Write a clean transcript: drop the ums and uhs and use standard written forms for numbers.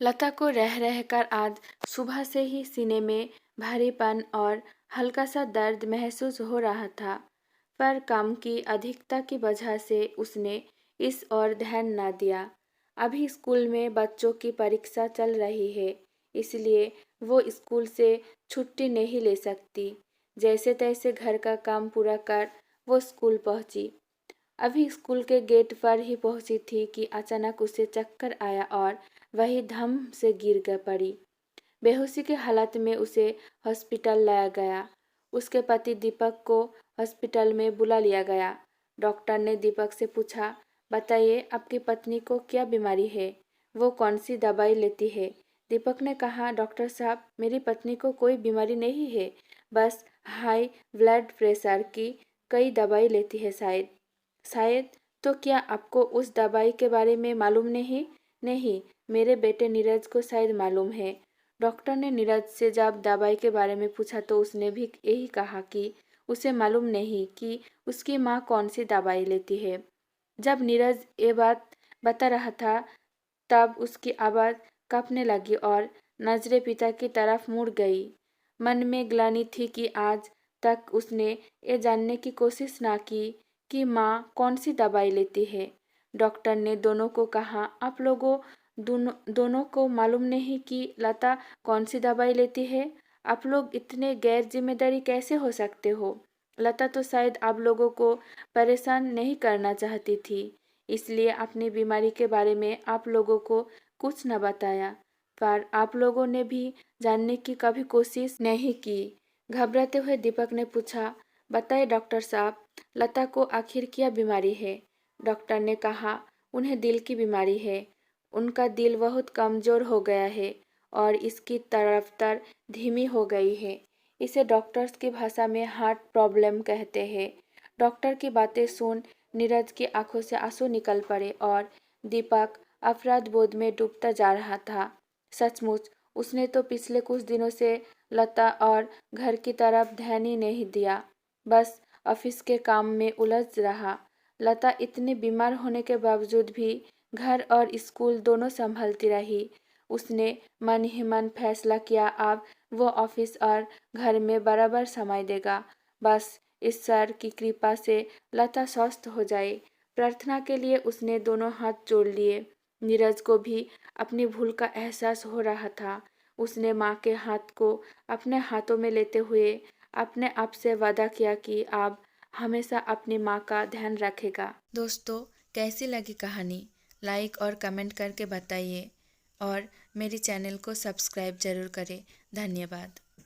लता को रह रहकर आज सुबह से ही सीने में भारीपन और हल्का सा दर्द महसूस हो रहा था, पर काम की अधिकता की वजह से उसने इस ओर ध्यान न दिया। अभी स्कूल में बच्चों की परीक्षा चल रही है, इसलिए वो स्कूल से छुट्टी नहीं ले सकती। जैसे तैसे घर का काम पूरा कर वो स्कूल पहुंची। अभी स्कूल के गेट पर ही पहुंची थी कि अचानक उसे चक्कर आया और वही धम से पड़ी। बेहोशी की हालत में उसे हॉस्पिटल लाया गया। उसके पति दीपक को हॉस्पिटल में बुला लिया गया। डॉक्टर ने दीपक से पूछा, बताइए आपकी पत्नी को क्या बीमारी है, वो कौन सी दवाई लेती है। दीपक ने कहा, डॉक्टर साहब मेरी पत्नी को कोई बीमारी नहीं है, बस हाई ब्लड प्रेशर की कई दवाई लेती है शायद। शायद? तो क्या आपको उस दवाई के बारे में मालूम नहीं? नहीं, मेरे बेटे नीरज को शायद मालूम है। डॉक्टर ने नीरज से जब दवाई के बारे में पूछा तो उसने भी यही कहा कि उसे मालूम नहीं कि उसकी माँ कौन सी दवाई लेती है। जब नीरज ये बात बता रहा था तब उसकी आवाज़ कांपने लगी और नजरें पिता की तरफ मुड़ गई। मन में ग्लानि थी कि आज तक उसने ये जानने की कोशिश ना की कि माँ कौन सी दवाई लेती है। डॉक्टर ने दोनों को कहा, आप लोगों दोनों को मालूम नहीं कि लता कौन सी दवाई लेती है? आप लोग इतने गैर जिम्मेदारी कैसे हो सकते हो? लता तो शायद आप लोगों को परेशान नहीं करना चाहती थी, इसलिए अपनी बीमारी के बारे में आप लोगों को कुछ न बताया, पर आप लोगों ने भी जानने की कभी कोशिश नहीं की। घबराते हुए दीपक ने पूछा, बताइए डॉक्टर साहब, लता को आखिर क्या बीमारी है? डॉक्टर ने कहा, उन्हें दिल की बीमारी है। उनका दिल बहुत कमज़ोर हो गया है और इसकी रफ्तार धीमी हो गई है। इसे डॉक्टर्स की भाषा में हार्ट प्रॉब्लम कहते हैं। डॉक्टर की बातें सुन नीरज की आंखों से आंसू निकल पड़े और दीपक अपराध बोध में डूबता जा रहा था। सचमुच उसने तो पिछले कुछ दिनों से लता और घर की तरफ ध्यान ही नहीं दिया, बस ऑफिस के काम में उलझ रहा। लता इतने बीमार होने के बावजूद भी घर और स्कूल दोनों संभालती रही। उसने मन ही मन फैसला किया, अब वो ऑफिस और घर में बराबर समय देगा। बस ईश्वर की कृपा से लता स्वस्थ हो जाए। प्रार्थना के लिए उसने दोनों हाथ जोड़ लिए। नीरज को भी अपनी भूल का एहसास हो रहा था। उसने माँ के हाथ को अपने हाथों में लेते हुए अपने आप से वादा किया कि अब हमेशा अपनी माँ का ध्यान रखेगा। दोस्तों, कैसी लगी कहानी? लाइक और कमेंट करके बताइए और मेरी चैनल को सब्सक्राइब जरूर करें। धन्यवाद।